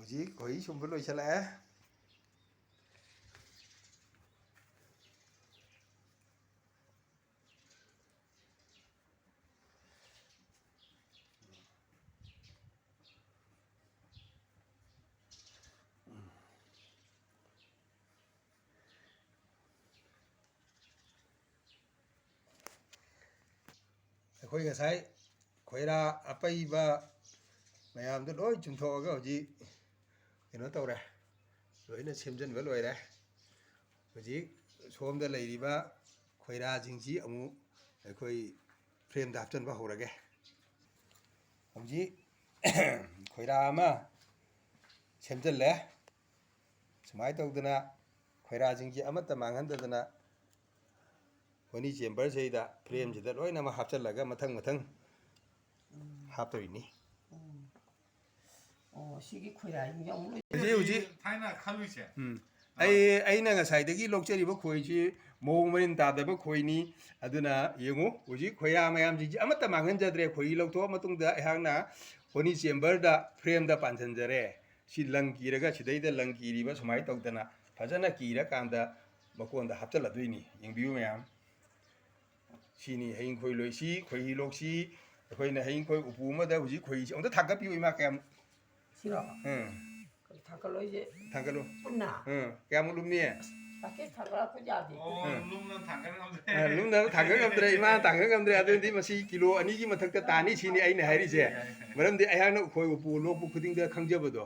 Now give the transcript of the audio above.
ꯍꯧꯖꯤꯛ ꯈꯣꯏ ꯁꯨꯝꯕ ꯂꯣꯏꯁꯤꯜꯂꯛꯑꯦ ꯑꯩꯈꯣꯏ ꯉꯁꯥꯏ ꯈꯣꯏꯔꯥ ꯑꯄꯩꯕ ꯃꯌꯥꯝꯗꯣ ꯂꯣꯏ ꯆꯨꯝꯊꯣꯛꯑꯒ ꯍꯧꯖꯤꯛ ꯀꯩꯅꯣ ꯇꯧꯔꯦ ꯂꯣꯏꯅ ꯁꯦꯝꯖꯤꯟꯕ ꯂꯣꯏꯔꯦ ꯍꯧꯖꯤꯛ ꯁꯣꯝꯗ ꯂꯩꯔꯤꯕ ꯈꯣꯏꯔꯥꯁꯤꯡꯁꯤ ꯑꯃꯨꯛ ꯑꯩꯈꯣꯏ ꯐ꯭ꯔꯦꯝꯗ ꯍꯥꯞꯆꯤꯟꯕ ꯍꯧꯔꯒꯦ ꯍꯧꯖꯤꯛ ꯈꯣꯏꯔꯥ ꯑꯃ ꯁꯦꯝꯖꯤꯜꯂꯦ ꯁꯨꯃꯥꯏꯅ ꯇꯧꯗꯅ ꯈꯣꯏꯔꯥꯁꯤꯡꯁꯤ ꯑꯃꯠꯇ ꯃꯥꯡꯍꯟꯗꯗꯅ ꯍꯣꯅꯤ ꯆꯦꯝꯕꯔꯁꯤꯗ ꯐ꯭ꯔꯦꯝꯁꯤꯗ ꯂꯣꯏꯅꯃꯛ ꯍꯥꯞꯆꯤꯜꯂꯒ ꯃꯊꯪ ꯃꯊꯪ ꯍꯥꯞꯇꯣꯏꯅꯤ ꯁꯤꯒꯤ ꯈꯣꯏꯔꯥꯁꯤꯡꯁꯦ ꯑꯃꯨꯛ ꯍꯧꯖꯤꯛ ꯊꯥꯏꯅ ꯈꯜꯂꯨꯁꯦ ꯑꯩꯅ ꯉꯁꯥꯏꯗꯒꯤ ꯂꯧꯖꯔꯤꯕ ꯈꯣꯏꯁꯤ ꯃꯑꯣꯡ ꯃꯔꯤꯟ ꯇꯥꯗꯕ ꯈꯣꯏꯅꯤ ꯑꯗꯨꯅ ꯌꯦꯡꯉꯨ ꯍꯧꯖꯤꯛ ꯈꯣꯏꯔꯥ ꯃꯌꯥꯝꯁꯤꯡꯁꯤ ꯑꯃꯠꯇ ꯃꯥꯡꯍꯟꯖꯗ꯭ꯔꯦ ꯈꯣꯏꯍꯤ ꯂꯧꯊꯣꯛꯑ ꯃꯇꯨꯡꯗ ꯑꯩꯍꯥꯛꯅ ꯍꯣꯅꯤ ꯆꯦꯝꯕꯔꯗ ꯐ꯭ꯔꯦꯝꯗ ꯄꯥꯟꯁꯤꯟꯖꯔꯦ ꯁꯤ ꯂꯪ ꯀꯤꯔꯒ ꯁꯤꯗꯩꯗ ꯂꯪ ꯀꯤꯔꯤꯕ ꯁꯨꯃꯥꯏꯅ ꯇꯧꯗꯅ ꯐꯖꯅ ꯀꯤꯔꯀꯥꯟꯗ ꯃꯀꯣꯟꯗ ꯍꯥꯞꯆꯤꯜꯂꯗꯣꯏꯅꯤ ꯌꯦꯡꯕꯤꯌꯨ ꯃꯌꯥꯝ ꯁꯤꯅꯤ ꯍꯌꯤꯡ ꯈꯣꯏ ꯂꯣꯏꯁꯤ ꯈꯣꯏꯍꯤ ꯂꯣꯛꯁꯤ ꯑꯩꯈꯣꯏꯅ ꯍꯌꯤꯡ ꯈꯣꯏ ꯎꯄꯨ ꯑꯃꯗ ꯍꯧꯖꯤꯛ ꯈꯣꯏꯍꯤꯁꯤ ꯑꯃꯨꯛꯇ ꯊꯥꯡꯒꯠꯄꯤꯌꯨ ꯏꯃꯥ ꯀꯌꯥꯝ ꯁꯤꯔꯣ ꯊꯥꯡꯒꯠꯂꯣꯏꯁꯦ ꯊꯥꯡꯒꯠꯂꯨ ꯄꯨꯟꯅ ꯀꯌꯥꯃꯨꯛ ꯂꯨꯝꯅꯤ ꯄꯥꯀꯦꯠ ꯊꯥꯡꯒꯠꯂꯛꯄ ꯌꯥꯗꯦ ꯂꯨꯝꯅ ꯊꯥꯡꯒꯠ ꯉꯝꯗ꯭ꯔꯦ ꯂꯨꯝꯅ ꯊꯥꯡꯒꯠ ꯉꯝꯗ꯭ꯔꯦ ꯏꯃꯥꯅ ꯊꯥꯡꯒꯠ ꯉꯝꯗ꯭ꯔꯦ ꯑꯗꯨꯗꯤ ꯃꯁꯤ ꯀꯤꯂꯣ 2ꯒꯤ ꯃꯊꯛꯇ ꯇꯥꯅꯤ ꯁꯤꯅꯤ ꯑꯩꯅ ꯍꯥꯏꯔꯤꯁꯦ ꯃꯔꯝꯗꯤ ꯑꯩꯍꯥꯛꯅ ꯎꯈꯣꯏ ꯎꯄꯨ ꯂꯣꯛꯄ ꯈꯨꯗꯤꯡꯗ ꯈꯪꯖꯕꯗꯣ